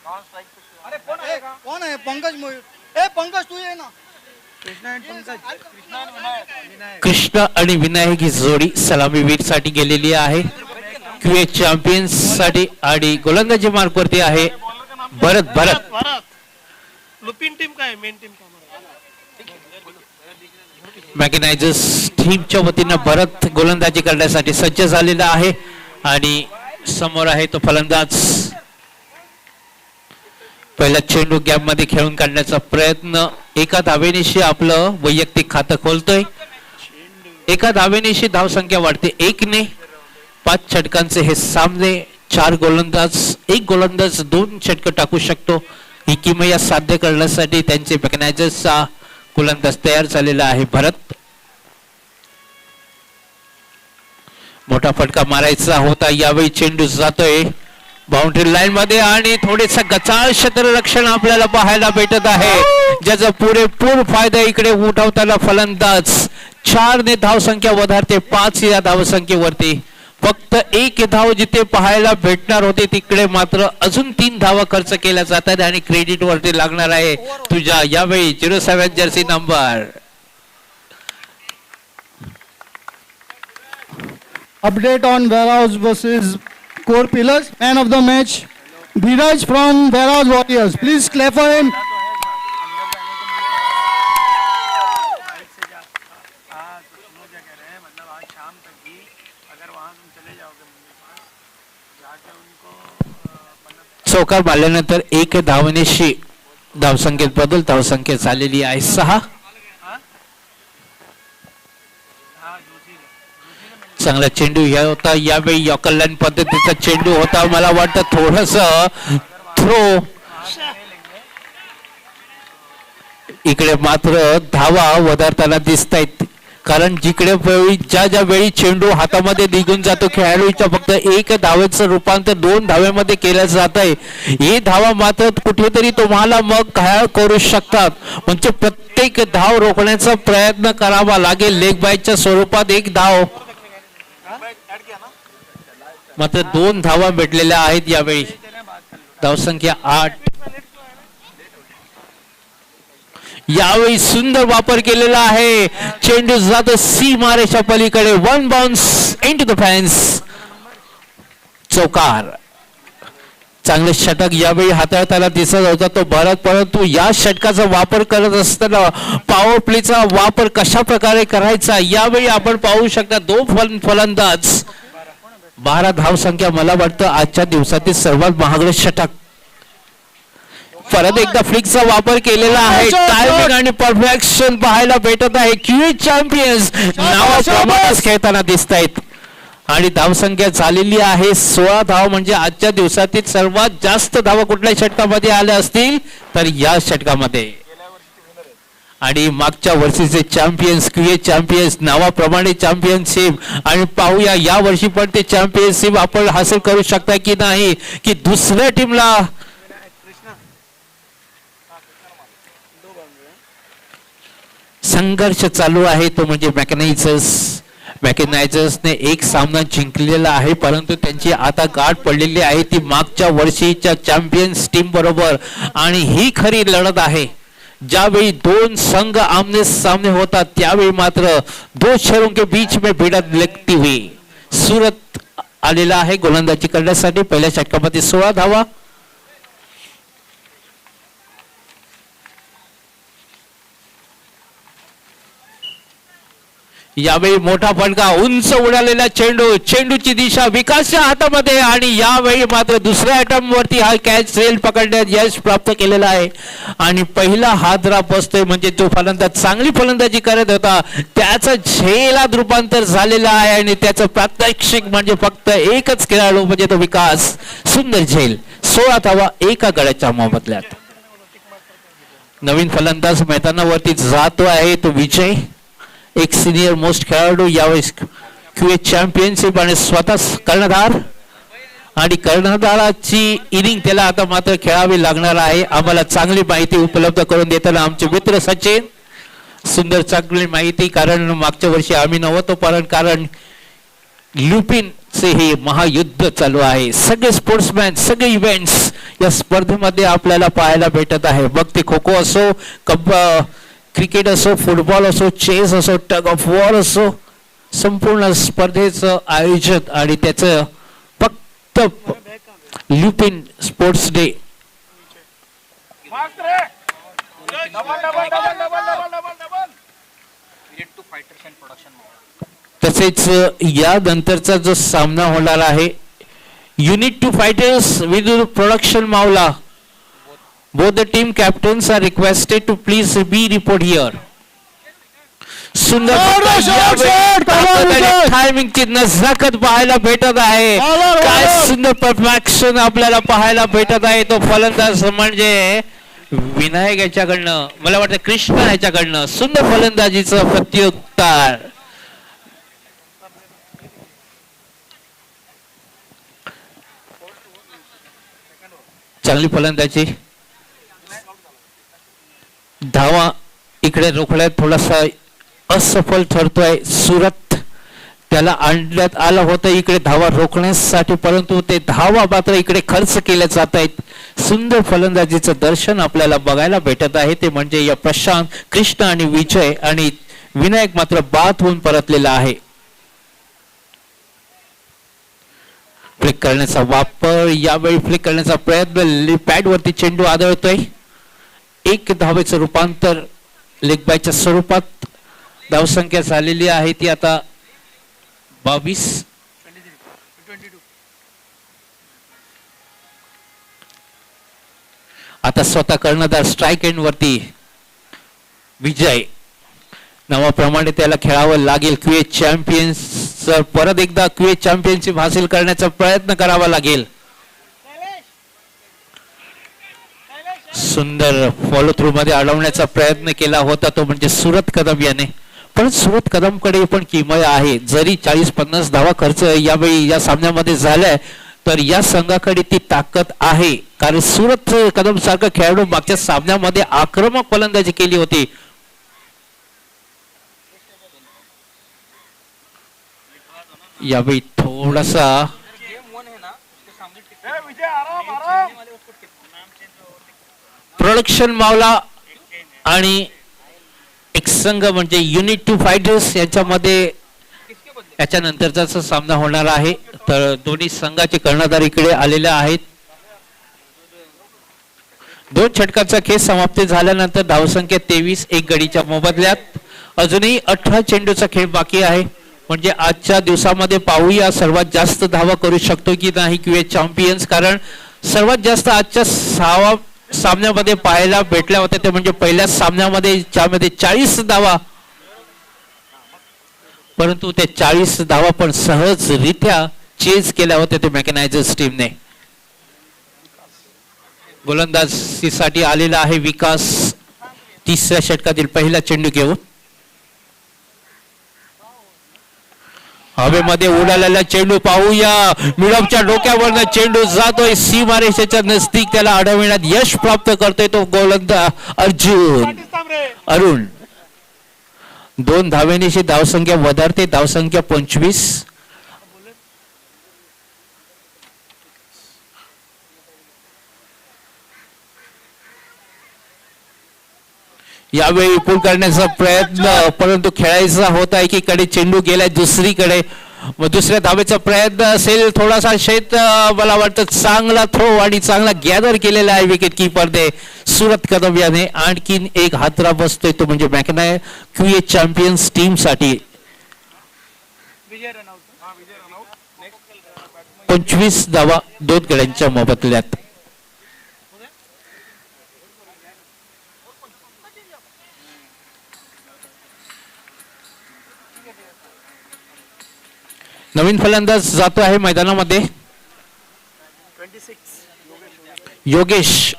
कौन है? पंकज मोहित. ए पंकज तू ये ना. कृष्ण आणि विनायक ही जोडी सलामीवीर साठी गेलेली आहे. क्यूए चॅम्पियन्स साठी आणि गोलंदाजी मार्क वरती आहे भरत. लुपिन टीम काय मेन टीम मॅग्नायझर्स टीमच्या वतीनं भरत गोलंदाजी करण्यासाठी सज्ज झालेला आहे आणि समोर आहे तो फलंदाज. पहिला चेंडू गॅप मध्ये खेळून काढण्याचा प्रयत्न. एका धावेनिशी आपलं वैयक्तिक खातं खोलतोय. एका धावेनिशी धावसंख्या वाढते 1 ने. 5 षटकांचे हे सामने. 4 गोलंदाज 1 गोलंदाज 2 षटक टाकू शकतो. ही किमया साध्य करण्यासाठी त्यांचे मॅग्नायझर्सचा गोलंदाज तयार झालेला आहे भरत. मोठा फटका मारायचा होता. यावेळी चेंडू जातोय बाउंड्री लाईन मध्ये आणि थोडेसा गचाळ क्षेत्ररक्षण आपल्याला पाहायला भेटत आहे, ज्याचा पुरेपूर फायदा इकडे उठवताना फलंदाज. 4 ने धावसंख्या वधारते 5 या धावसंख्येवरती. फक्त 1 धाव जिथे पाहायला भेटणार होते तिकडे मात्र अजून 3 धावा खर्च केल्या जातात आणि क्रेडिट वरती लागणार आहे तुझ्या यावेळी 07 Jersey number. Update on Warehouse versus Core Pillars. Man of the match, Dheeraj from Warehouse Warriors. Please clap for him. चौकार मारल्यानंतर 1 धावनेशी धावसंख्येत बदल. धावसंख्या झालेली आहे 6. चांगला चेंडू या होता. यावेळी यॉकरलँड पद्धतीचा चेंडू होता. मला वाटतं थोडस थ्रो. इकडे मात्र धावा वधारताना दिसत आहेत, कारण जिकडे वेळी ज्या वेळी चेंडू हातामध्ये निघून जातो खेळाडूच्या फक्त 1 धावेचं रूपांतर 2 धावेमध्ये केलं जात आहे. ही धावा मात्र कुठेतरी तुम्हाला मग घायल करू शकतात. म्हणजे प्रत्येक धाव रोखण्याचा प्रयत्न करावा लागेल. लेग बायच्या स्वरूपात 1 धाव, मात्र 2 धावा भेटलेल्या आहेत यावेळी. धावसंख्या 8. यावेळी सुंदर वापर केलेला आहे. चेंडू जातो सीमारेषा पलीकडे. 1 बाउन्स इनटू द फेन्स. चौकार. चांगले षटक यावेळी हाताळताना दिसत होता तो भरत, परंतु या षटकाचा वापर करत असताना पॉवर प्लेचा वापर कशा प्रकारे करायचा यावेळी आपण पाहू शकता. 2 फलंदाज 12 धावसंख्या. मला वाटतं आजच्या दिवसातील सर्वात महागडे षटक. परत एकदा फ्लिकचा वापर केलेला आहे. टायमिंग आणि परफेक्शन पाहायला भेटत आहे. क्यूए चॅम्पियन्स नावाप्रमाणेच खेळताना दिसत आहेत आणि धावसंख्या झालेली आहे 16 धाव. म्हणजे आजच्या दिवसातील सर्वात जास्त धावा कुठल्या षटकामध्ये आल्या असतील तर या षटकामध्ये. आणि मागच्या वर्षीचे चॅम्पियन्स क्यूए चॅम्पियन्स नावाप्रमाणे चॅम्पियनशिप. आणि पाहूया या वर्षी पण ते चॅम्पियनशिप आपण हासिल करू शकता की नाही, की दुसऱ्या टीमला संघर्ष चालू आहे तो म्हणजे मॅग्नायझर्स. मॅग्नायझर्सने 1 सामना जिंकलेला आहे, परंतु त्यांची आता गाठ पडलेली आहे ती मागच्या वर्षीच्या चॅम्पियन्स टीम बरोबर. आणि ही खरी लढत आहे. ज्यावेळी 2 संघ आमने सामने होतात त्यावेळी मात्र 2 शहरों के बीच में भिडत लगती हुई. सूरत आलेला आहे गोलंदाजी करण्यासाठी. पहिल्या षटकामध्ये 16 धावा. यावेळी मोठा फटका. उंच उडालेला चेंडू. चेंडूची दिशा विकासच्या हातामध्ये आणि यावेळी मात्र दुसऱ्या अटेम्प्ट वरती हा कॅच सेल पकडण्यात यश प्राप्त केलेला आहे. आणि पहिला हादरा बसतोय म्हणजे जो फलंदाज चांगली फलंदाजी करत होता त्याचा झेलात रूपांतर झालेला आहे आणि त्याचं प्रात्यक्षिक म्हणजे फक्त एकच खेळाडू म्हणजे तो विकास. सुंदर झेल. 16 धावा 1 गड्याच्या मोबदल्यात. नवीन फलंदाज मैदानावरती जातो आहे तो विजय. एक सिनियर मोस्ट खेळाडू यावेळेस क्यूए चॅम्पियनशिप आणि स्वतः कर्णधार. आणि कर्णधाराची इनिंग त्याला आता मात्र खेळावी लागणार आहे. आम्हाला चांगली माहिती उपलब्ध करून देताना आमचे मित्र सचिन. सुंदर चांगली माहिती, कारण मागच्या वर्षी आम्ही नव्हतो कारण ल्युपिनचे हे महायुद्ध चालू आहे. सगळे स्पोर्ट्समॅन, सगळे इव्हेंट्स या स्पर्धेमध्ये आपल्याला पाहायला भेटत आहे. मग ते खो खो असो, क्रिकेट असो, फुटबॉल असो, चेस असो, टग ऑफ वॉर असो, संपूर्ण स्पर्धेचं आयोजन आणि त्याचं फक्त ल्युपिन स्पोर्ट्स डे. तसेच या नंतरचा जो सामना होणार आहे unit two fighters with production Mavla. Both the team captains are requested to please be report here. सुंदर टायमिंगची नजाकत पाहायला भेटत आहे. काय सुंदर परफेक्शन आपल्याला पाहायला भेटत आहे. तो फलंदाज म्हणजे विनायक याच्याकडनं, मला वाटतं कृष्णा याच्याकडनं सुंदर फलंदाजीचं प्रत्युत्तर. चांगली फलंदाजी. धावा इकडे रोखण्यात थोडासा असफल ठरतोय सुरत. त्याला आणण्यात आलं होतं इकडे धावा रोखण्यासाठी, परंतु ते धावा मात्र इकडे खर्च केल्या जात आहेत. सुंदर फलंदाजीचं दर्शन आपल्याला बघायला भेटत आहे. ते म्हणजे या प्रशांत, कृष्ण आणि विजय आणि विनायक मात्र बाद होऊन परतलेला आहे. फ्लिक करण्याचा वापर, यावेळी फ्लिक करण्याचा प्रयत्न, पॅड वरती चेंडू आदळतोय. एक धावेचं रूपांतर लेग बायच्या स्वरूपात. धावसंख्या झालेली आहे ती आता 22. आता स्वतः कर्णधार स्ट्राईक एंड वरती विजय. नावाप्रमाणे त्याला खेळावं लागेल. क्यूए चॅम्पियन्स परत एकदा क्यूए चॅम्पियनशिप हासिल करण्याचा प्रयत्न करावा लागेल. सुंदर फॉलो थ्रू मध्ये अडवण्याचा प्रयत्न केला होता तो म्हणजे सुरत कदम याने. पण सुरत कदम कडे पण किमया आहे. जरी 40-50 धावा खर्च यावेळी या सामन्यामध्ये झालाय तर या संघाकडे ती ताकद आहे. कारण सुरत कदम सारखा खेळाडू मागच्या सामन्यामध्ये आक्रमक फलंदाजी केली होती. यावेळी थोडासा प्रोडक्शन मावला आणि एक संघ म्हणजे युनिट टू फायटर्स याच्यामध्ये याच्यानंतरचा सामना होणार आहे. तर दोन्ही संघाचे कर्णधार इकडे आलेले आहेत. 2 षटकांचा खेळ समाप्त झाल्यानंतर धावसंख्या 23, एक गडीच्या मोबदल्यात. अजूनही 18 चेंडूचा खेळ बाकी आहे. म्हणजे आजच्या दिवसामध्ये पाहूया सर्वात जास्त धावा करू शकतो की नाही क्यूए चॅम्पियन्स. कारण सर्वात जास्त आजच्या 6व्या सामन्यामध्ये पाहायला भेटल्या होत्या ते म्हणजे पहिल्या सामन्यामध्ये ज्यामध्ये 40 धावा, परंतु त्या 40 धावा पण सहजरित्या चेज केल्या होत्या ते मेकॅनायझर्स टीमने. गोलंदाजीसाठी आलेला आहे विकास. 3ऱ्या षटकातील पहिला चेंडू घेऊन हवेमध्ये उडालेला चेंडू पाहूया. मिडॉपच्या डोक्यावरनं चेंडू जातोय सीमारेषेच्या नजदीक. त्याला अडविण्यात यश प्राप्त करतोय तो गोलंदाज अरुण. 2 धावेनीची धावसंख्या वधारते. धावसंख्या 25. यावेळी पूल करण्याचा प्रयत्न, परंतु खेळायचा होता एकीकडे चेंडू गेलाय दुसरीकडे. मग दुसऱ्या धावेचा प्रयत्न असेल. थोडासा शेत मला वाटतं चांगला थ्रो आणि चांगला गॅदर केलेला आहे विकेट कीपरने सुरत कदम याने. आणखीन एक हातरा बसतोय तो म्हणजे मॅकनाय क्यूए चॅम्पियन्स टीम साठी. 25 धावा 2 गड्यांच्या मोबदल्यात. नवीन फलंदाज जातो आहे मैदानामध्ये योगेश.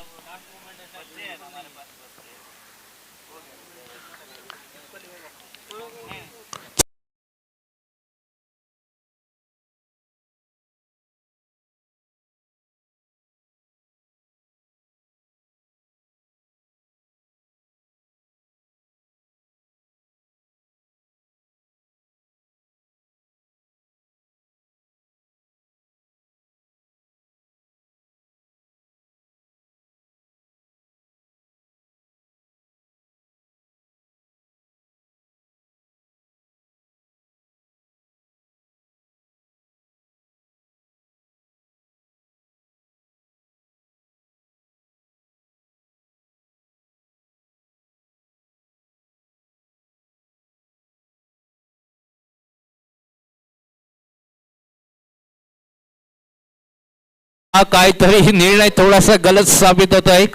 हा काहीतरी निर्णय थोडासा गलत साबित होत आहे.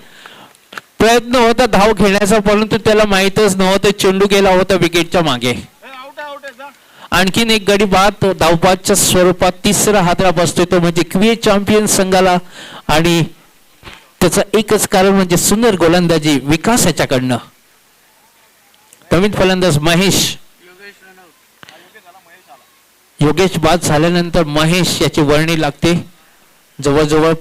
प्रयत्न होता धाव घेण्याचा परंतु त्याला माहितच नव्हतं चेंडू गेला होता विकेटच्या मागे. आणखीन एक गडी बाद धावबादच्या स्वरूपात तिसरा हादरा बसतोय तो म्हणजे क्रिए चॅम्पियन संघाला आणि त्याचं एकच कारण म्हणजे सुंदर गोलंदाजी विकास याच्याकडनं. नवीन फलंदाज महेश योगेश बाद झाल्यानंतर महेश याची वर्णी लागते. जवळजवळ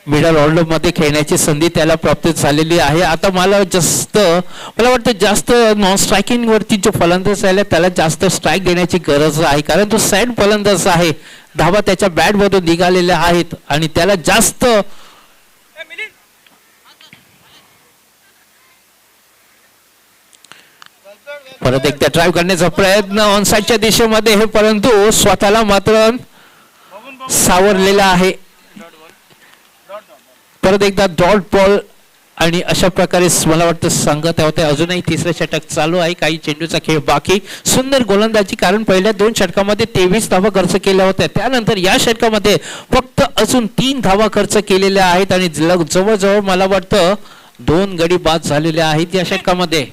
मिडल ऑर्डर मध्ये खेळण्याची संधी त्याला प्राप्त झालेली आहे. आता मला वाटतं जास्त नॉन स्ट्रायकिंग वरती जो फलंदाज आहे त्याला जास्त स्ट्राईक देण्याची गरज आहे कारण तो सॅड फलंदाज आहे. धावा त्याच्या बॅट मधून निघालेल्या आहेत आणि त्याला जास्त परत एकदा ड्राईव्ह करण्याचा प्रयत्न ऑनसाइडच्या दिशेमध्ये हे परंतु स्वतःला मात्र सावरलेला आहे. परत एकदा डॉट बॉल आणि अशा प्रकारे मला वाटतं सांगत होते. अजूनही तिसरं षटक चालू आहे. काही चेंडूचा खेळ बाकी. सुंदर गोलंदाजी कारण पहिल्या 2 षटकामध्ये 23 धावा खर्च केल्या होत्या. त्यानंतर या षटकामध्ये फक्त अजून 3 धावा खर्च केलेल्या आहेत आणि जवळजवळ मला वाटतं 2 गडी बाद झालेले आहेत या षटकामध्ये.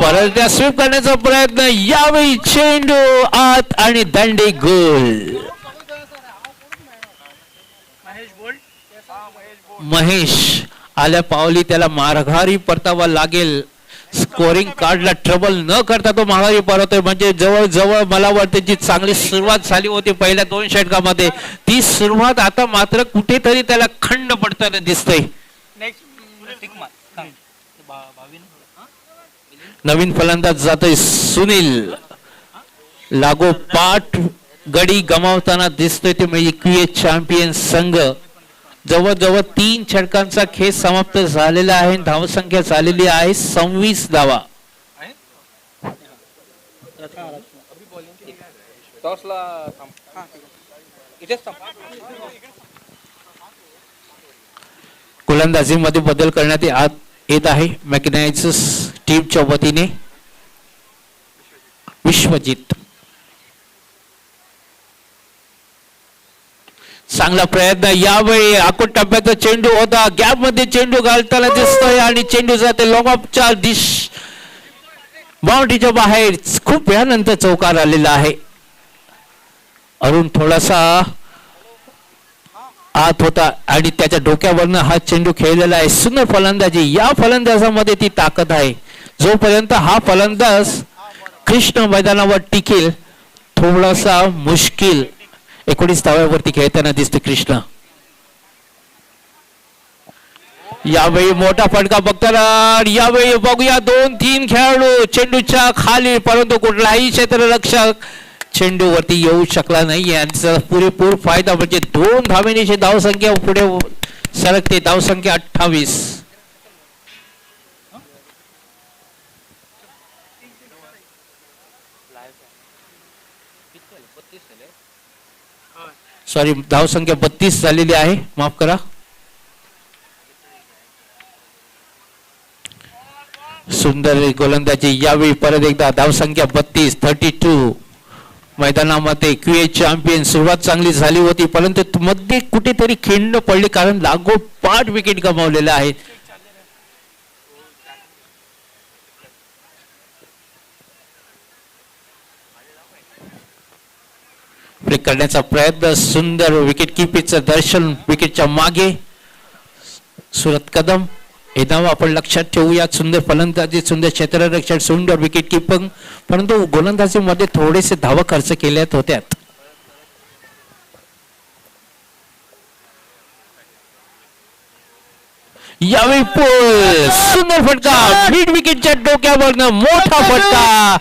परत त्या स्वीप करण्याचा प्रयत्न यावेळी चेंडू आत आणि दांडी गोल. महेश आल्या पावली त्याला माघारी परतावा लागेल. स्कोरिंग कार्डला ट्रबल न करता तो माघारी परतोय म्हणजे जवळजवळ मला वाटतं जी चांगली सुरुवात झाली होती पहिल्या 2 षटकामध्ये ती सुरुवात आता मात्र कुठेतरी त्याला खंड पडताना दिसतंय. नवीन फलंदाज जातोय सुनील. लागोपाठ गडी गमावताना दिसतोय ते म्हणजे क्रिए चॅम्पियन संघ. जवळजवळ 3 षटकांचा खेळ समाप्त झालेला आहे. धावसंख्या झालेली आहे 26 धावा. गोलंदाजीमध्ये बदल करण्यात येत आहे मॅकॅनाइझर्स टीमच्या वतीने. विश्वजित चांगला प्रयत्न यावेळी आकुट टप्प्याचा चेंडू होता. गॅप मध्ये चेंडू घालताना दिसतोय आणि चेंडू जाते लॉंग ऑफच्या बाउंड्रीच्या बाहेर. खूप वेळानंतर चौकार आलेला आहे. अरुण थोडासा आत होता आणि त्याच्या डोक्यावरनं हा चेंडू खेळलेला आहे. सुंदर फलंदाजी. या फलंदाजामध्ये ती ताकद आहे. जोपर्यंत हा फलंदाज कृष्ण मैदानावर टिकेल थोडासा मुश्किल 19 धाव्यावरती खेळताना दिसते कृष्ण. यावेळी मोठा फटका बघताना यावेळी बघूया 2-3 खेळाडू चेंडूच्या खाली परंतु कुठलाही क्षेत्ररक्षक चेंडूवरती येऊ शकला नाही. यांचा पुरेपूर फायदा म्हणजे 2 धावेची धावसंख्या पुढे सरकते. धावसंख्या 28. सॉरी धावसंख्या 32 झालेली आहे. माफ करा. सुंदर गोलंदाजी. यावेळी परत एकदा धावसंख्या 32. मैदानामध्ये क्रिए चॅम्पियन सुरुवात चांगली झाली होती परंतु मध्ये कुठेतरी खिंड पडली कारण लागोपाठ विकेट गमावलेल्या आहेत. ब्रेक करण्याचा प्रयत्न. सुंदर विकेट किपीचं दर्शन विकेटच्या मागे. सुरत कदम हे नाव आपण लक्षात ठेवूया. सुंदर फलंदाजी, सुंदर क्षेत्ररक्षण, सुंदर विकेट किपिंग परंतु गोलंदाजीमध्ये थोडेसे धावा खर्च केल्यात होत्या. यावेळी सुंदर फटका मिड विकेटच्या डोक्यावरनं मोठा फटका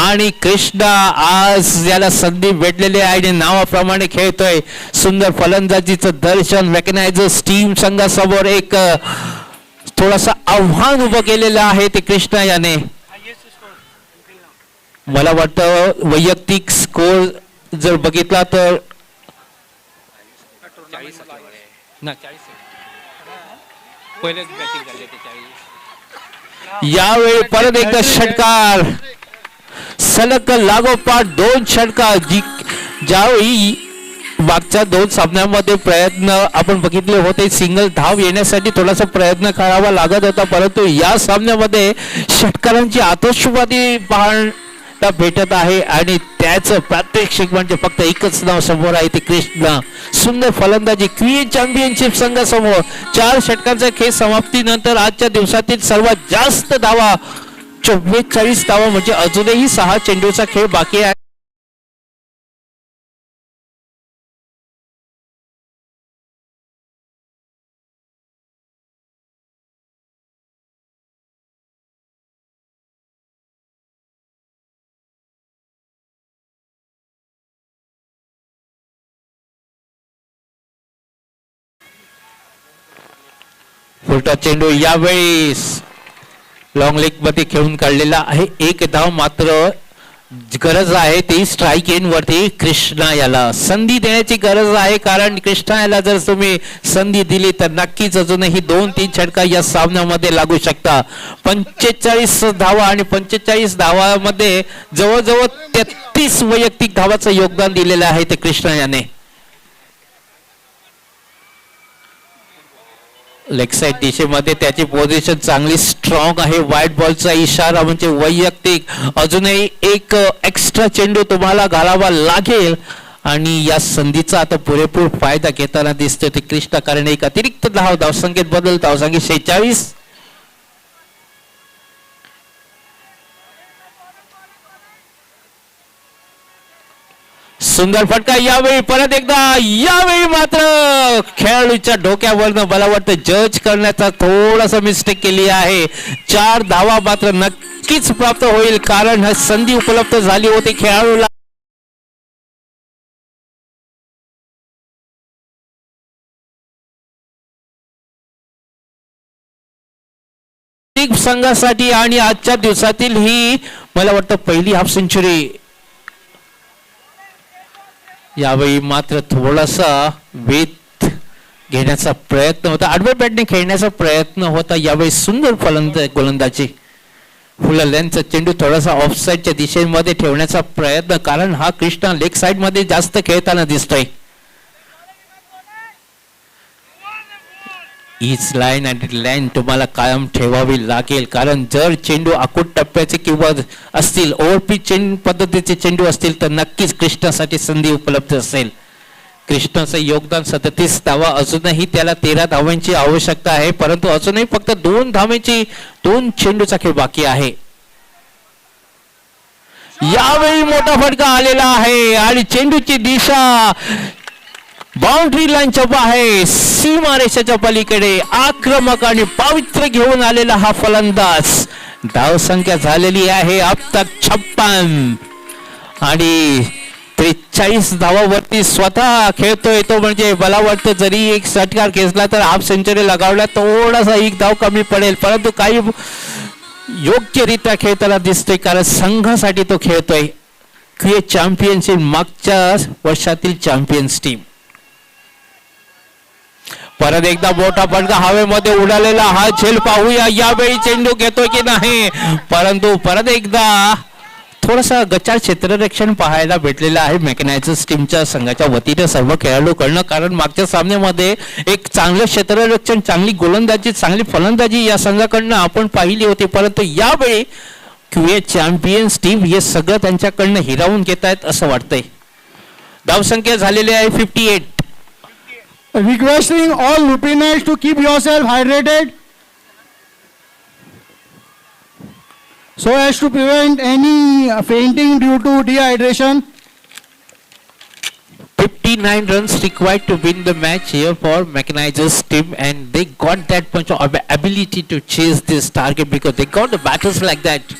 आणि कृष्णा आज याला संधी भेटलेली आहे आणि नावाप्रमाणे खेळतोय. सुंदर फलंदाजीचं दर्शन. मॅकॅनाइझर्स टीम संघासमोर एक थोडासा आव्हान उभं केलेलं आहे ते कृष्णा याने. मला वाटतं वैयक्तिक स्कोर जर बघितला तर यावेळी परत एकदा षटकार. सलग लागोपाठ 2 षटका ज्यावेळी मागच्या 2 सामन्यांमध्ये प्रयत्न आपण बघितले होते, सिंगल धाव येण्यासाठी थोडासा प्रयत्न करावा लागत होता, परंतु या सामन्यामध्ये षटकारांची आतषबाजी पाहायला भेटत आहे आणि त्याचं प्रात्यक्षिक म्हणजे फक्त एकच नाव समोर आहे, ते कृष्णा. सुंदर फलंदाजी क्रिए चॅम्पियनशिप संघासमोर 4 षटकांचा खेळ समाप्तीनंतर आजच्या दिवसातील सर्वात जास्त धावा 44 धावा, म्हणजे अजूनही 6 चेंडूचा खेळ बाकी आहे. फुलटा चेंडू यावेळेस लॉंग लेग मध्ये खेळून काढलेला आहे. 1 धाव मात्र गरज आहे ती स्ट्राईक इन वरती कृष्णा याला संधी देण्याची गरज आहे, कारण कृष्णा याला जर तुम्ही संधी दिली तर नक्कीच अजूनही 2-3 षटका या सामन्यामध्ये लागू शकता. 45 धावा आणि 45 धावामध्ये जवळजवळ 33 वैयक्तिक धावाचं योगदान दिलेलं आहे ते कृष्णा याने. लेग साइड दिशेमध्ये त्याची पोझिशन चांगली स्ट्रॉंग आहे. व्हाईट बॉलचा इशारा म्हणजे वैयक्तिक अजूनही एक एक्स्ट्रा चेंडू तुम्हाला घालावा लागेल आणि या संधीचा आता पुरेपूर फायदा घेताना दिसतोय ते कृष्णा, कारण एक अतिरिक्त धावसंख्येत बदल, धावसंख्या 46. सुंदर फटका यावेळी परत एकदा, यावेळी मात्र खेळाडूच्या डोक्यावरनं मला वाटतं जज करण्याचा थोडासा मिस्टेक केली आहे. 4 धावा मात्र नक्कीच प्राप्त होईल, कारण हा संधी उपलब्ध झाली होती खेळाडूला. संघासाठी आणि आजच्या दिवसातील ही मला वाटतं पहिली हाफ सेंचुरी. यावेळी मात्र थोडासा वेध घेण्याचा प्रयत्न होता, आडव्या बॅटने खेळण्याचा प्रयत्न होता. यावेळी सुंदर गोलंदाजी, फुल लेंथचा चेंडू थोडासा ऑफ साइडच्या दिशेमध्ये ठेवण्याचा प्रयत्न, कारण हा कृष्णा लेग साइड मध्ये जास्त खेळताना दिसतोय. हीच लाईन आणि लाईन तुम्हाला कायम ठेवावी लागेल, कारण जर चेंडू आखूड टप्प्याचे किंवा असतील, ओव्हरपिच पद्धतीचे चेंडू असतील तर नक्कीच कृष्णासाठी संधी उपलब्ध असेल. कृष्णाचं योगदान 37 धावा, अजूनही त्याला 13 धावांची आवश्यकता आहे, परंतु अजूनही फक्त 2 धावांची 2 चेंडूचा खेळ बाकी आहे. यावेळी मोठा फटका आलेला आहे आणि चेंडूची दिशा बाउंड्री लाईनच्या बाहेर, सीमारेषेच्या पलीकडे आक्रमक आणि पावित्र्य घेऊन आलेला हा फलंदाज. धावसंख्या झालेली आहे अब तक 56 आणि 43 धावावरती स्वतः खेळतोय तो, म्हणजे मला वाटतं जरी एक षटकार खेचला तर हाफ सेंचुरी लगावला थोडासा 1 धाव कमी पडेल, परंतु काही योग्यरित्या खेळताना दिसतोय, कारण संघासाठी तो खेळतोय. क्रिएट चॅम्पियनशिप मागच्या वर्षातील चॅम्पियन्स टीम. परत एकदा मोठा फटका हवेमध्ये उडालेला, हा झेल पाहूया यावेळी चेंडू घेतोय की नाही, परंतु परत एकदा थोडासा गचाळ क्षेत्ररक्षण पाहायला भेटलेलं आहे मेकॅनायझर्स टीमच्या संघाच्या वतीने सर्व खेळाडूकडनं, कारण मागच्या सामन्यामध्ये एक चांगलं क्षेत्ररक्षण, चांगली गोलंदाजी, चांगली फलंदाजी या संघाकडनं आपण पाहिली होती, परंतु यावेळी क्रिएट चॅम्पियन्स टीम हे सगळं त्यांच्याकडनं हिरावून घेत आहेत असं वाटतंय. धावसंख्या झालेली आहे 58. Requesting all Lupinites to keep yourself hydrated so as to prevent any fainting due to dehydration. 59 runs required to win the match here for Mechanizers team, and they got that much of ability to chase this target because they got the batters like that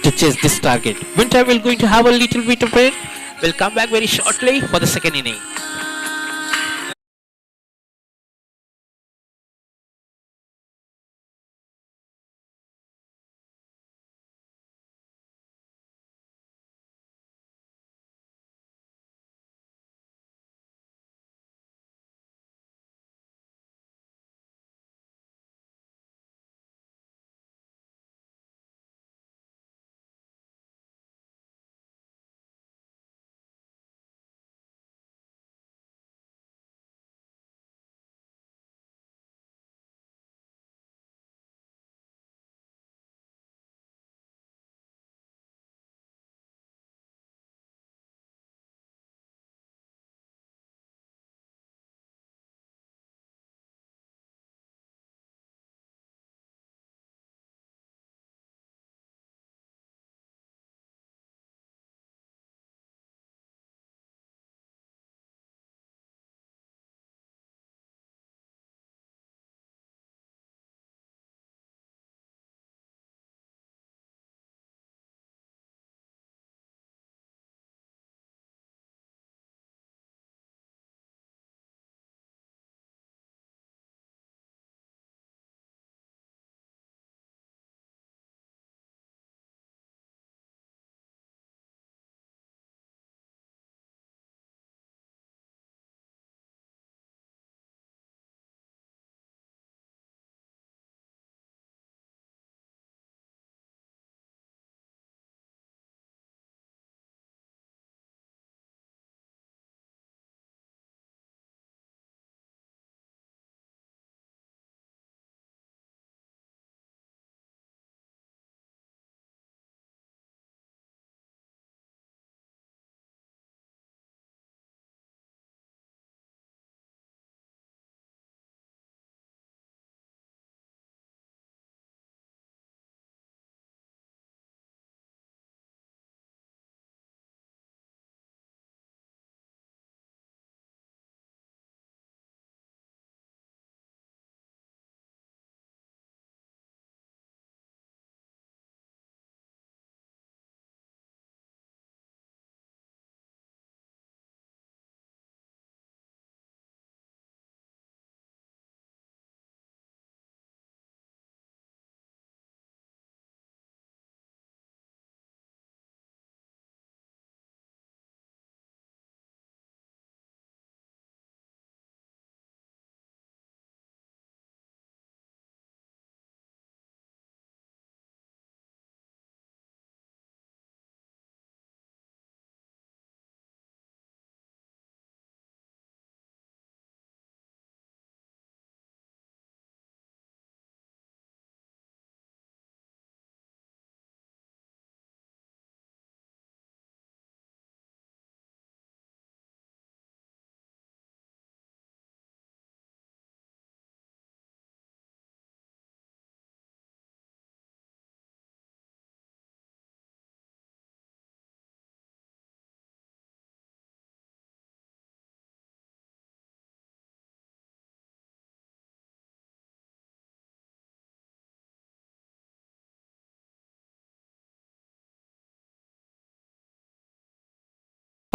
to chase this target. Meantime, we're going to have a little bit of break. We'll come back very shortly for the second inning.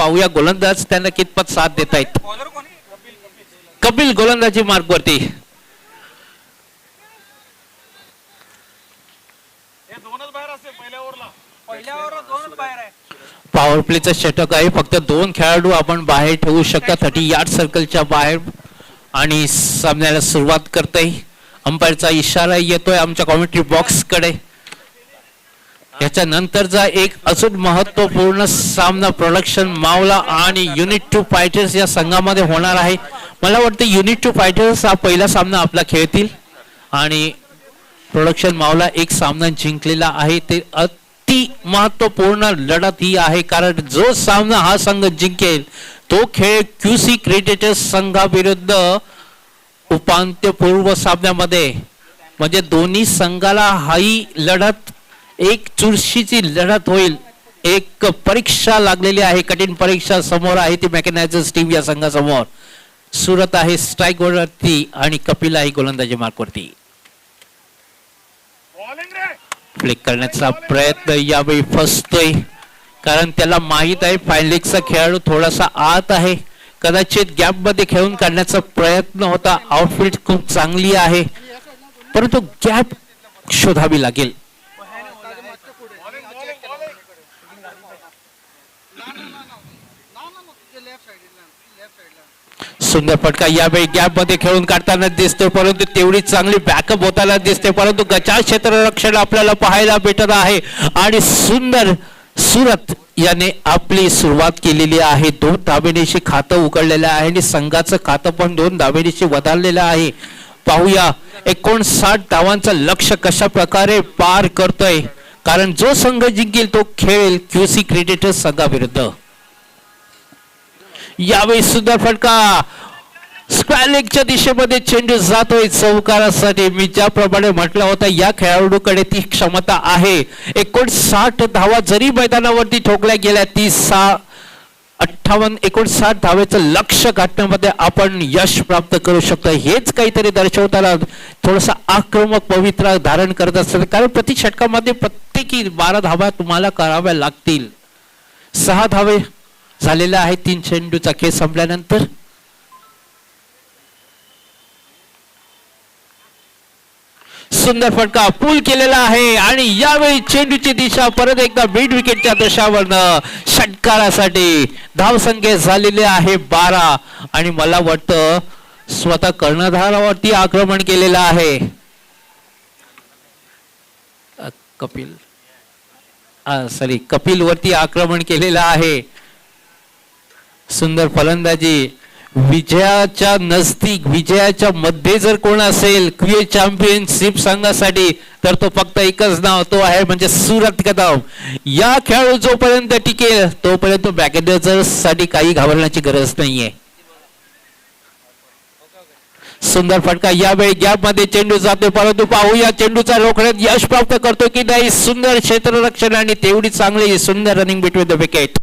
पाहूया गोलंदाज त्यांना कितपत साथ देत आहेत. कपिल गोलंदाजी मार्गवरती. Power प्लेचं षटक आहे. फक्त 2 खेळाडू आपण बाहेर ठेवू शकता 30 यार्ड सर्कलच्या बाहेर. आणि सामन्याला सुरुवात करतोय. अंपायरचा इशारा येतोय आमच्या कॉमेंट्री बॉक्स कडे. याच्या नंतरचा एक अजून महत्वपूर्ण सामना प्रोडक्शन मावला आणि युनिट 2 फायटर्स या संघामध्ये होणार आहे. मला वाटतं युनिट 2 फायटर्स हा पहिला सामना आपला खेळतील आणि प्रोडक्शन मावला एक सामना जिंकलेला आहे. ते अति महत्वपूर्ण लढत ही आहे कारण जो सामना हा संघ जिंकेल तो खेळ क्यूसी क्रिकेटर्स संघाविरुद्ध उपांत्यपूर्व सामन्यामध्ये. म्हणजे दोन्ही संघाला हाही लढत एक चुरशीची लढत होईल. एक परीक्षा लागलेली आहे. कठीण परीक्षा समोर आहे ती मेकॅनायझर्स टीम या संघासमोर. सुरत आहे स्ट्राईक वरती आणि कपिल आहे गोलंदाजी मार्कवरती. फ्लिक करण्याचा प्रयत्न यावेळी फसतोय कारण त्याला माहित आहे फायनलिक्सचा खेळाडू थोडासा आत आहे. कदाचित गॅप मध्ये खेळून काढण्याचा प्रयत्न होता. आउटफिट खूप चांगली आहे परंतु गॅप शोधावी लागेल. सुंदर फटका यावेळी गॅप मध्ये खेळून काढताना दिसतोय परंतु तेवढी चांगली बॅकअप होताना दिसते. परंतु गचाळ क्षेत्ररक्षण आपल्याला पाहायला भेटत आहे आणि सुंदर सुरत याने आपली सुरुवात केलेली आहे. 2 धावेनिशी खातं उघडलेलं आहे आणि संघाचं खातं पण 2 धावेनिशी वधारलेलं आहे. पाहूया 59 धावांचं लक्ष्य कशा प्रकारे पार करतोय कारण जो संघ जिंकेल तो खेळेल क्यूसी क्रिकेटर्स संघाविरुद्ध. यावेळी सुंदर फटका स्क्वेअर लेगच्या दिशेमध्ये चेंडू जातोय चौकारासाठी. मी ज्याप्रमाणे म्हटलं होतं या खेळाडूकडे ती क्षमता आहे. 59 धावा जरी मैदानावरती ठोकल्या गेल्या 59 धावेचं लक्ष्य गाठण्यामध्ये आपण यश प्राप्त करू शकतो. हेच काहीतरी दर्शवताना थोडासा आक्रमक पवित्रा धारण करत असतात कारण प्रति षटकामध्ये प्रत्येकी 12 धावा तुम्हाला कराव्या लागतील. 6 धावे झालेला आहे 3 चेंडूचा खेळ संपल्यानंतर. सुंदर फटका पूल केलेला आहे आणि यावेळी चेंडूची दिशा परत एकदा मिड विकेटच्या दशावरनं षटकारासाठी. धावसंख्या झालेली आहे 12 आणि मला वाटतं स्वतः कर्णधारावरती आक्रमण केलेलं आहे कपिल वरती आक्रमण केलेलं आहे. सुंदर फलंदाजी. विजयाच्या नजदीक विजयाच्या मध्ये जर कोण असेल क्रिकेट चॅम्पियनशिप संघासाठी तर तो फक्त एकच नाव तो आहे म्हणजे सुरत कदम. या खेळाडू जोपर्यंत टिकेल तोपर्यंत बॅकेडर्स साठी काही घाबरण्याची गरज नाहीये. सुंदर फटका यावेळी गॅप मध्ये चेंडू जातो परंतु पाहूया चेंडूचा रोखण्यात यश प्राप्त करतो की नाही. सुंदर क्षेत्ररक्षण आणि तेवढी चांगली सुंदर रनिंग बिटवीन द विकेट.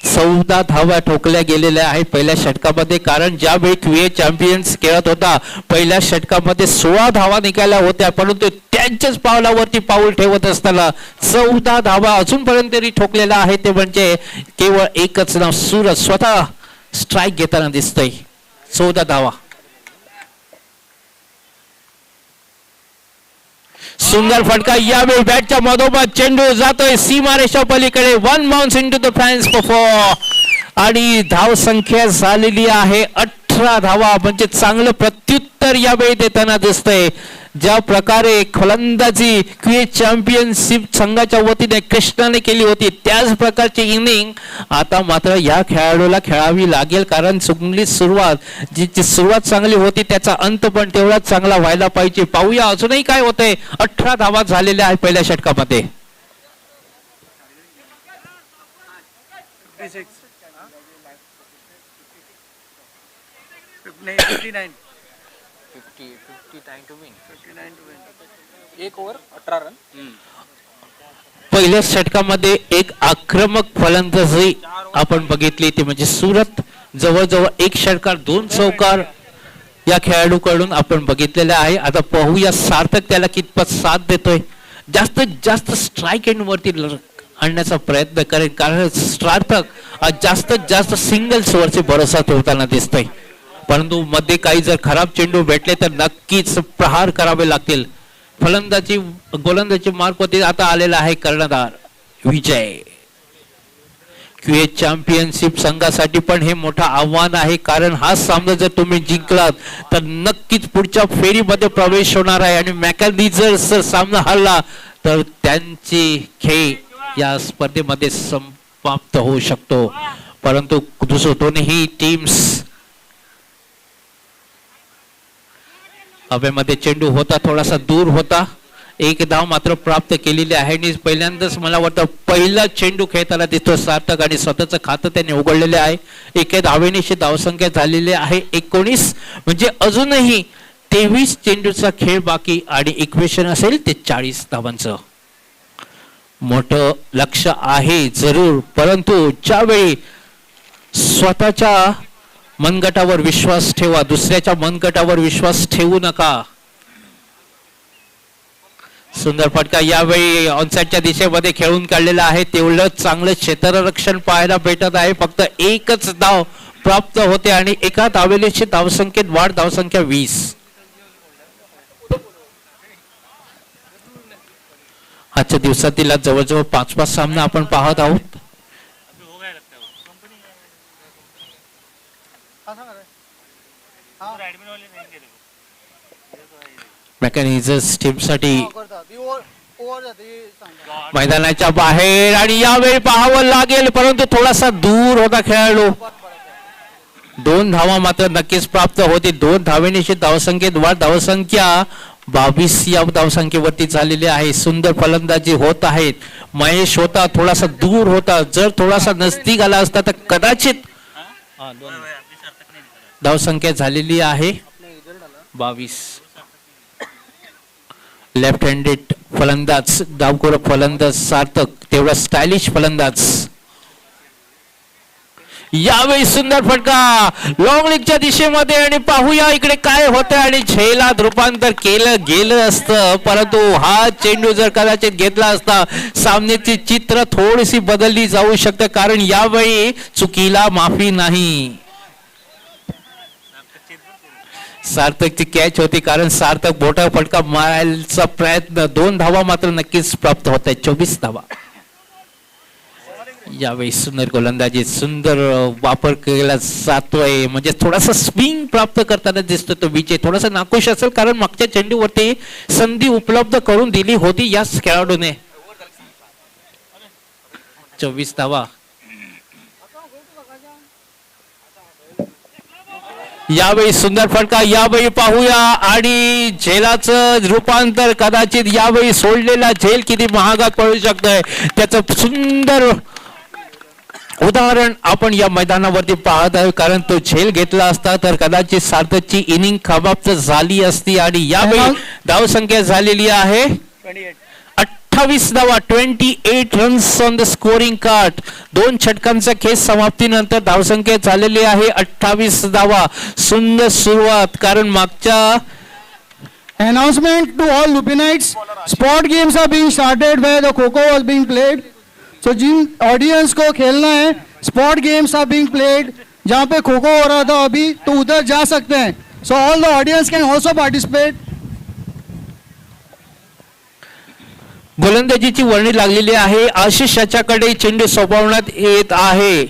14 धावा ठोकल्या गेलेल्या आहेत पहिल्या षटकामध्ये कारण ज्यावेळी क्रिकेट चॅम्पियन्स खेळत होता पहिल्या षटकामध्ये 16 धावा निघाल्या होत्या परंतु त्यांच्याच पावलावरती पाऊल ठेवत असताना 14 धावा अजूनपर्यंत तरी ठोकलेला आहे. ते म्हणजे केवळ एकच नाव सुरत स्वतः स्ट्राईक घेताना दिसतोय. 14 धावा. सुंदर फटका यावेळी बॅटच्या मधोमध चेंडू जातोय सीमारेषा पलीकडे. 1 bounce into the fans for आणि धाव संख्या झालेली आहे 18 धावा म्हणजे चांगलं प्रत्युत्तर यावेळी देताना दिसतंय. ज्या प्रकारे फलंदाजी क्रिकेट चॅम्पियनशिप संघाच्या वतीने कृष्णाने केली होती त्याच प्रकारची इनिंग आता मात्र या खेळाडूला खेळावी लागेल कारण चांगली सुरुवात जी सुरुवात चांगली होती त्याचा अंत पण तेवढाच चांगला व्हायला पाहिजे. पाहूया अजूनही काय होतंय. 18 धावा झालेल्या आहेत पहिल्या षटकामध्ये. पहिल्या षटकामध्ये एक आक्रमक फलंदाजी आपण बघितली ती म्हणजे सुरत जवळजवळ 1 षटकार 2 चौकार या खेळाडूकडून आपण बघितलेलं आहे. आता पाहूया सार्थक त्याला कितपत साथ देतोय. जास्तीत जास्त स्ट्राईक एंड वरती आणण्याचा प्रयत्न करेल कारण सार्थक जास्तीत जास्त सिंगल्स वरचे भरोसा ठेवताना दिसतोय, परंतु मध्ये काही जर खराब चेंडू भेटले तर नक्कीच प्रहार करावे लागतील. गोलंदाजी मार्कवरती आता आलेला आहे कर्णधार विजय. क्यूए चॅम्पियनशिप संघासाठी पण हे मोठं आव्हान आहे, कारण हा सामना जर तुम्ही जिंकलात तर नक्कीच पुढच्या फेरीमध्ये प्रवेश होणार आहे. आणि मॅकॅलनी जर सामना हरला तर त्यांची खेळ या स्पर्धेमध्ये समाप्त होऊ शकतो. परंतु दोन्ही टीम्स हवेमध्ये चेंडू होता, थोडासा दूर होता. एक धाव मात्र प्राप्त केलेली आहे आणि पहिल्यांदाच मला वाटतं पहिला चेंडू खेळताना दिसतो सार्थक आणि स्वतःचं खातं त्याने उघडलेले आहे. एका धावेनिशी धावसंख्या झालेली आहे 19, म्हणजे अजूनही 23 चेंडूचा खेळ बाकी आणि इक्वेशन असेल ते 40 धावांचं. मोठं लक्ष आहे जरूर, परंतु ज्यावेळी स्वतःच्या मनगटावर विश्वास ठेवा, दुसऱ्याच्या मनगटावर विश्वास ठेवू नका. सुंदर फटका यावेळी ऑनसाइडच्या दिशेमध्ये खेळून काढलेला आहे. तेवढं चांगलं क्षेत्ररक्षण पाहायला भेटत आहे. फक्त एकच धाव प्राप्त होते आणि एका धावेची धावसंख्येत वाढ, धावसंख्या 20. आजच्या दिवसातील जवळजवळ 5-5 सामना आपण पाहत आहोत. मेकॅनिझम्स टीमसाठी मैदानाच्या बाहेर आणि यावेळी पाहावं लागेल, परंतु थोडासा दूर होता खेळाडू. 2 धावा मात्र नक्कीच प्राप्त होती. 2 धावेनिशी धावसंख्येत वाढ, धावसंख्या 22 या धावसंख्येवरती झालेली आहे. सुंदर फलंदाजी होत आहेत. महेश होता, थोडासा दूर होता. जर थोडासा नजदीक आला असता तर कदाचित धावसंख्या झालेली आहे 22. लेफ्ट हँडेड फलंदाज, डावखोर फलंदाज सार्थक, तेवढा स्टायलिश फलंदाज. यावेळी सुंदर फटका लॉंग लीगच्या दिशेमध्ये आणि पाहूया इकडे काय होतं. आणि झेलात रूपांतर केलं गेलं असतं, परंतु हा चेंडू जर कदाचित घेतला असता सामन्याची चित्र थोडीशी बदलली जाऊ शकते, कारण यावेळी चुकीला माफी नाही. सार्थकची कॅच होती, कारण सार्थक मोठा फटका मारायचा प्रयत्न. 2 धावा मात्र नक्कीच प्राप्त होत आहेत. 24 धावा. यावेळी सुंदर गोलंदाजी, सुंदर वापर केला जातोय, म्हणजे थोडासा स्विंग प्राप्त करताना दिसतो तो विजय. थोडासा नाखुश असेल, कारण मागच्या चेंडूवरती संधी उपलब्ध करून दिली होती याच खेळाडूने. 24 धावा. यावेळी सुंदर फटका, यावेळी पाहूया. आणि झेलाचं रूपांतर कदाचित यावेळी सोडलेला झेल किती महागात पडू शकतोय त्याचं सुंदर उदाहरण आपण या मैदानावरती पाहत आहे. कारण तो झेल घेतला असता तर कदाचित सार्थकची इनिंग समाप्त झाली असती. आणि यावेळी धावसंख्या झालेली आहे 28 धावा, 28 runs on the scoring card. 2 षटकांचा खेळ समाप्तीनंतर धावसंख्या झालेली आहे 28 धावा. सुंदर सुरुवात, कारण मागच्या announcement to all Lupinites, sport games are being started where the kho was being played. So जिन ऑडियंस को खेलना है, spot games are being played. जहाँ पे खो खो हो रहा था अभी, तो उधर जा सकते हैं. So all the audience can also participate. गोलंदाजीची वर्णी लागलेली आहे. आशिष याच्याकडे चेंडू सोपवण्यात येत आहे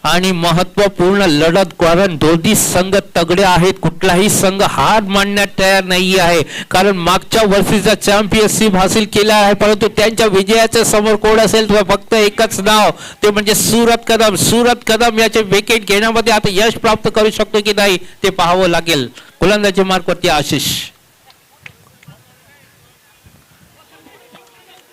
आणि महत्वपूर्ण लढत, कारण दोन्ही संघ तगडे आहेत. कुठलाही संघ हार मानण्यात तयार नाही आहे, कारण मागच्या वर्षीचा चॅम्पियनशिप हासिल केला आहे. परंतु त्यांच्या विजयाच्या समोर कोण असेल तर फक्त एकच नाव, ते म्हणजे सूरत कदम. सूरत कदम याचे विकेट घेण्यामध्ये आता यश प्राप्त करू शकतो की नाही ते पाहावं लागेल. गोलंदाजी मार्कवरती आशिष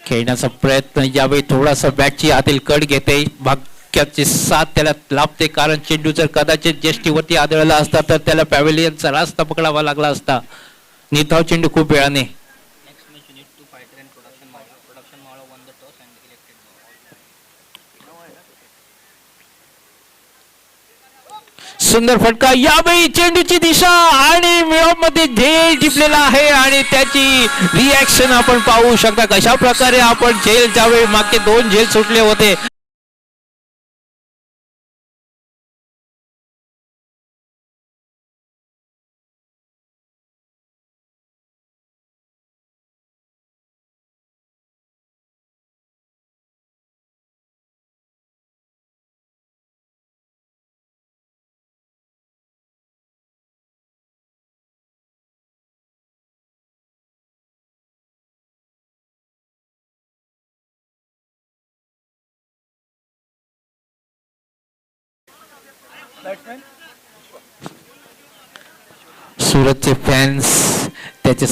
खेळण्याचा प्रयत्न. यावेळी थोडासा बॅटची आतील कड घेते, भाग्याची साथ त्याला लाभते, कारण चेंडू जर कदाचित जेष्टीवरती आदळला असता तर त्याला पॅव्हेलियनचा रास्ता पकडावा लागला असता. निधाव चेंडू खूप वेळाने. सुंदर फटका, यावेळी चेंडूची दिशा आणि मध्ये झेल टिपलेला आहे आणि त्याची रिॲक्शन आपण पाहू शकता. कशा प्रकारे आपण झेल, ज्यावेळी मागचे 2 झेल सुटले होते सुरतचे फॅन्स त्याचे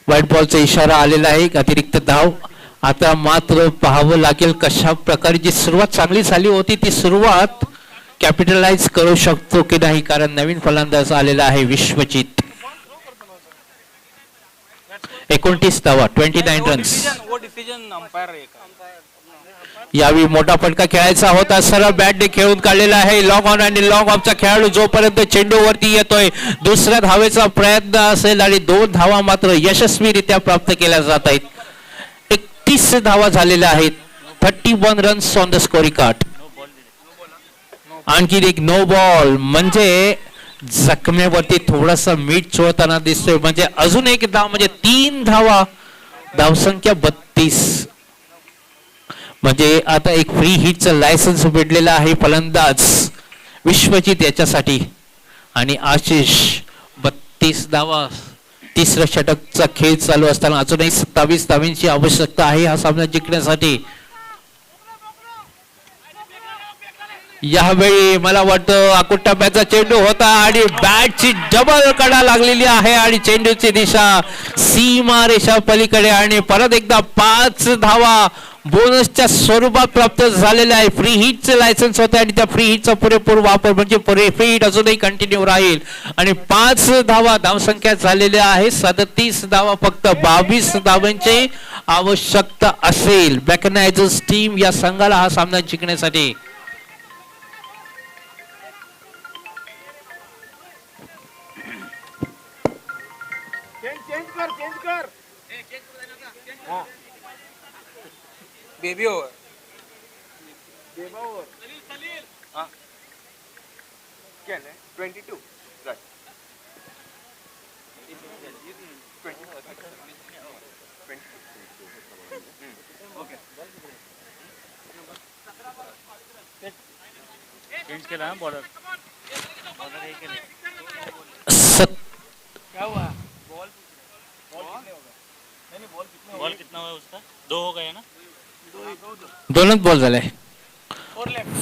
व्हाईट बॉलचा इशारा आलेला आहे, एक अतिरिक्त धाव. आता मात्र पाहावं लागेल कशा प्रकारे जी सुरुवात चांगली झाली होती ती सुरुवात कॅपिटलाइज करू शकतो की नाही, कारण नवीन फलंदाज आलेला आहे विश्वजित. 29 धावा, 29 रन्स. यावेळी मोठा फटका खेळायचा होता, सरळ बॅटने खेळून काढलेला आहे. लॉंग ऑन आणि लॉंग ऑफचा खेळाडू जोपर्यंत चेंडूवरती येतोय दुसऱ्या धावेचा प्रयत्न असेल आणि 2 धावा मात्र यशस्वीरित्या प्राप्त केल्या जात आहेत. 31 धावा झालेल्या आहेत. 31 runs on the scoring card. आणखी एक नो बॉल, म्हणजे जखमेवरती थोडासा मीठ चोळताना दिसतोय. म्हणजे अजून एक धाव, म्हणजे 3 धावा, धावसंख्या 32. म्हणजे आता एक फ्री हिटचं लायसन्स भेटलेलं आहे फलंदाज विश्वजित याच्यासाठी. आणि आशिष 32 धावा, तिसऱ्या षटकचा खेळ चालू असताना अजूनही 27 धावांची आवश्यकता आहे हा सामना जिंकण्यासाठी. यावेळी मला वाटतं आकुटप्प्याचा चेंडू होता आणि बॅटची डबल कडा लागलेली आहे आणि चेंडूची दिशा सीमा रेषा पलीकडे. आणि परत एकदा 5 धावा बोनसच्या स्वरूपात प्राप्त झालेला आहे. फ्री हिटचे लायसन्स होते आणि त्या फ्री हिटचा पुरेपूर वापर म्हणजे फ्री हिट अजूनही कंटिन्यू राहील. आणि 5 धावा धावसंख्या झालेल्या आहे. 37 धावा, फक्त 22 धावांची आवश्यकता असेल बॅकनायझर्स टीम या संघाला हा सामना जिंकण्यासाठी. बेबी ओवर हाँ क्या है 22 राइट 22 ओके चेंज केला है बॉलर है कि नहीं क्या हुआ बॉल कितना हुआ उसका 2 हो गया ना. 2च बॉल झाले,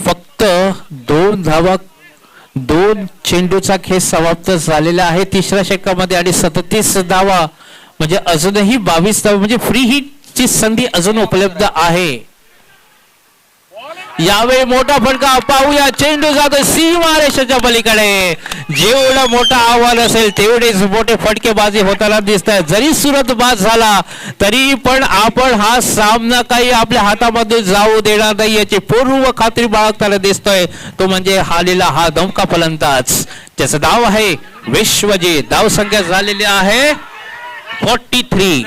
फक्त 2 धावा, 2 चेंडूचा खेळ समाप्त झालेला आहे तिसऱ्या षटकामध्ये. आणि 37 धावा म्हणजे अजूनही 22 धावा, म्हणजे फ्री हिटची संधी अजून उपलब्ध आहे. यावेळी मोठा फटका पाहूया, चेंडू जातो सीमा रेषेच्या पलीकडे. जेवढा मोठा आव्हान असेल तेवढेच मोठे फटकेबाजी होताना दिसत आहे. जरी सुरत बाद झाला तरी पण आपण हा सामना काही आपल्या हातामध्ये जाऊ देणार नाही याची पूर्व खात्री बाळगताना दिसतोय. तो म्हणजे हालेला हा धमका फलंदाज, त्याचं नाव आहे विश्वजित. धाव संख्या झालेली आहे 43.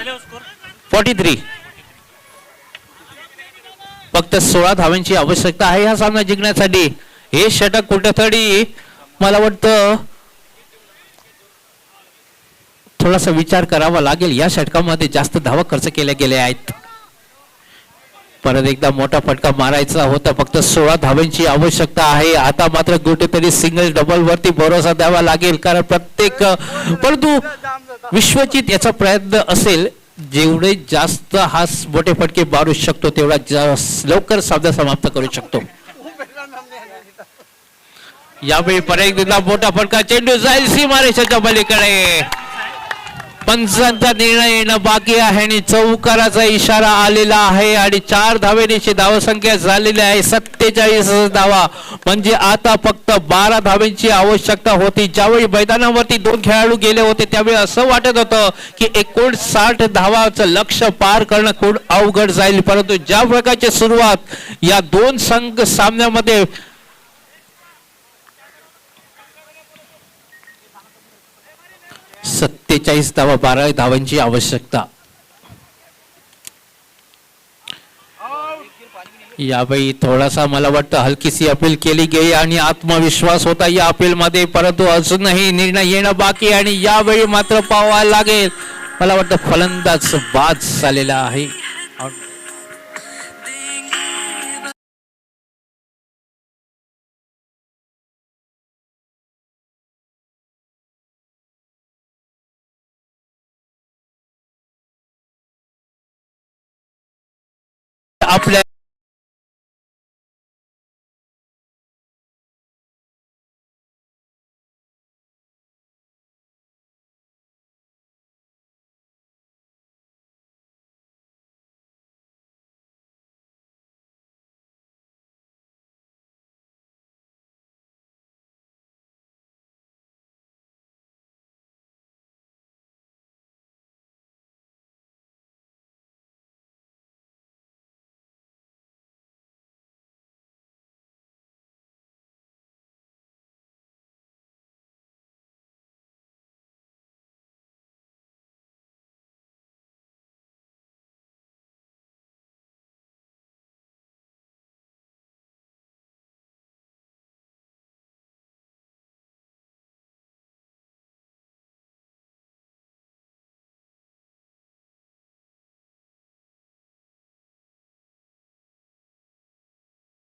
फक्त 16 धावांची आवश्यकता आहे हा सामना जिंकण्यासाठी. हे षटक कुठेतरी मला वाटतं थोडासा विचार करावा लागेल. या षटकामध्ये जास्त धावा खर्च केल्या गेल्या आहेत. परत एकदा मोठा फटका मारायचा होता, फक्त 16 धावांची आवश्यकता आहे. आता मात्र कुठेतरी सिंगल डबल वरती भरोसा द्यावा लागेल, कारण परंतु विश्वजित याचा प्रयत्न असेल जेवढे जास्त हा मोठे फटके मारू शकतो तेवढा लवकर सामना समाप्त करू शकतो. यावेळी परत एकदा मोठा फटका, चेंडू जाईल सीमारेषेच्या पलीकडे. पंचांचा निर्णय येणं बाकी आहे आणि चौकाराचा इशारा आलेला आहे. आणि 4 धावेची धावसंख्या झालेली आहे 47 धावा. म्हणजे आता फक्त 12 धावेची आवश्यकता होती. ज्यावेळी मैदानावरती 2 खेळाडू गेले होते त्यावेळी असं वाटत होतं की 59 धावाचं लक्ष्य पार करणं खूप अवघड जाईल, परंतु ज्या प्रकारची सुरुवात या 2 संघ सामन्यामध्ये 47 धावा, 12 धावांची आवश्यकता. यावेळी थोडासा मला वाटतं हलकीशी अपील केली गेली आणि आत्मविश्वास होता या अपील मध्ये, परंतु अजूनही निर्णय येणं बाकी. आणि यावेळी मात्र पाहायला लागेल, मला वाटतं फलंदाज बाद झालेला आहे. आपल्या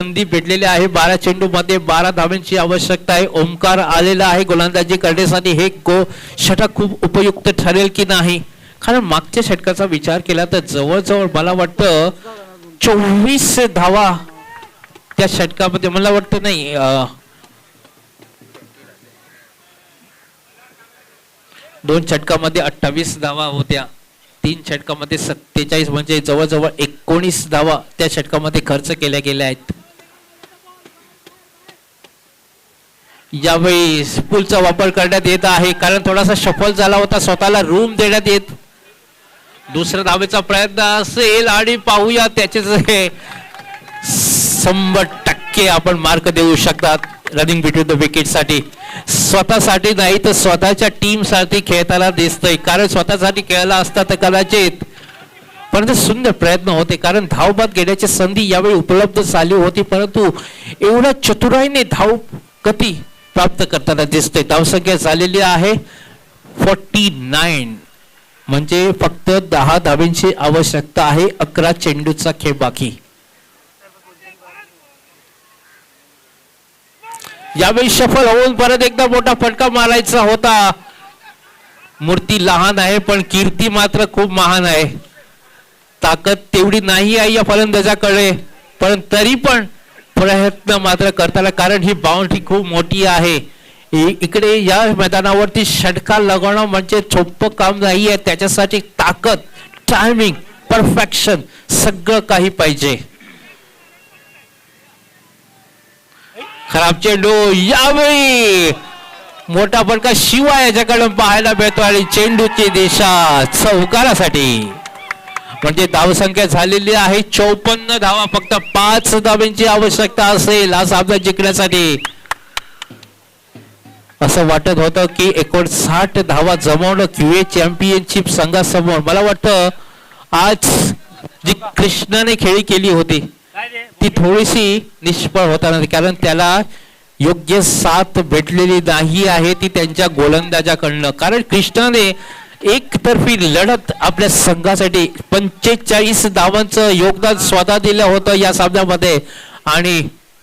संधी भेटलेली आहे. 12 चेंडू मध्ये 12 धावांची आवश्यकता आहे. ओमकार आलेला आहे गोलंदाजी करण्यासाठी. हे षटक खूप उपयुक्त ठरेल की नाही, कारण मागच्या षटकाचा विचार केला तर जवळजवळ मला वाटतं 24 धावा त्या षटकामध्ये, मला वाटतं नाही 2 षटकामध्ये 28 धावा होत्या, 3 षटकामध्ये 47, म्हणजे जवळजवळ 19 धावा त्या षटकामध्ये खर्च केल्या गेल्या आहेत. यावेळी पूलचा वापर करण्यात येत आहे, कारण थोडासा शफल झाला होता, स्वतःला रूम देण्यात येत. दुसऱ्या धावेचा प्रयत्न असेल आणि पाहूया त्याचे 100% आपण मार्क देऊ शकतात रनिंग बिटवीन द विकेट साठी. स्वतःसाठी नाही तर स्वतःच्या टीम साठी खेळताना दिसतंय, कारण स्वतःसाठी खेळला असता तर कदाचित, परंतु सुंदर प्रयत्न होते, कारण धावबाद घेण्याची संधी यावेळी उपलब्ध झाली होती, परंतु एवढ्या चतुराईने धाव गती प्राप्त करताना दिसते. धावसंख्या झालेली आहे 49, म्हणजे फक्त 10 धावांची आवश्यकता आहे. 11 चेंडूचा खेळ बाकी. यावेळी सफल होऊन परत एकदा मोठा फटका मारायचा होता. मूर्ती लहान आहे पण कीर्ती मात्र खूप महान आहे. ताकद तेवढी नाही आहे या फलंदाजाकडे, पण तरी पण प्रयत्न मात्र करताना, कारण ही बाउंड्री खूप मोठी आहे. इकडे या मैदानावरती षटका लगावणं म्हणजे सोपं काम नाही आहे. त्याच्यासाठी ताकद, टायमिंग, परफेक्शन सगळं काही पाहिजे. खराब चेंडू, यावेळी मोठा फटका शिवा याच्याकडून पाहायला मिळतो आणि चेंडूची दिशा चौकारासाठी. म्हणजे धावसंख्या झालेली आहे 54 धावा, फक्त 5 धावांची आवश्यकता असेल हा सामना जिंकण्यासाठी. असं वाटत होतं की 59 धावा जमवणं क्यूए चॅम्पियनशिप संघासमोर, मला वाटतं आज जी कृष्णाने खेळी केली होती ती थोडीशी निष्फळ होताना, कारण त्याला योग्य साथ भेटलेली नाही आहे ती त्यांच्या गोलंदाजाकडनं. कारण कृष्णाने एकतर्फी लढत आपल्या संघासाठी 45 धावांचं योगदान स्वतः दिलं होतं या सामन्यामध्ये, आणि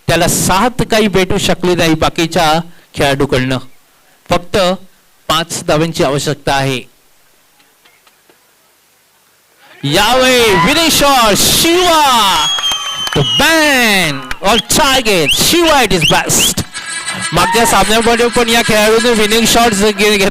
त्याला साथ काही भेटू शकली नाही बाकीच्या खेळाडूकडनं. फक्त 5 धावांची आवश्यकता आहे. यावेळी winning shot Shiva, to ban or target. Shiva it is best. मागच्या सामन्यामध्ये पण या खेळाडूने विनिंग शॉट घेतले.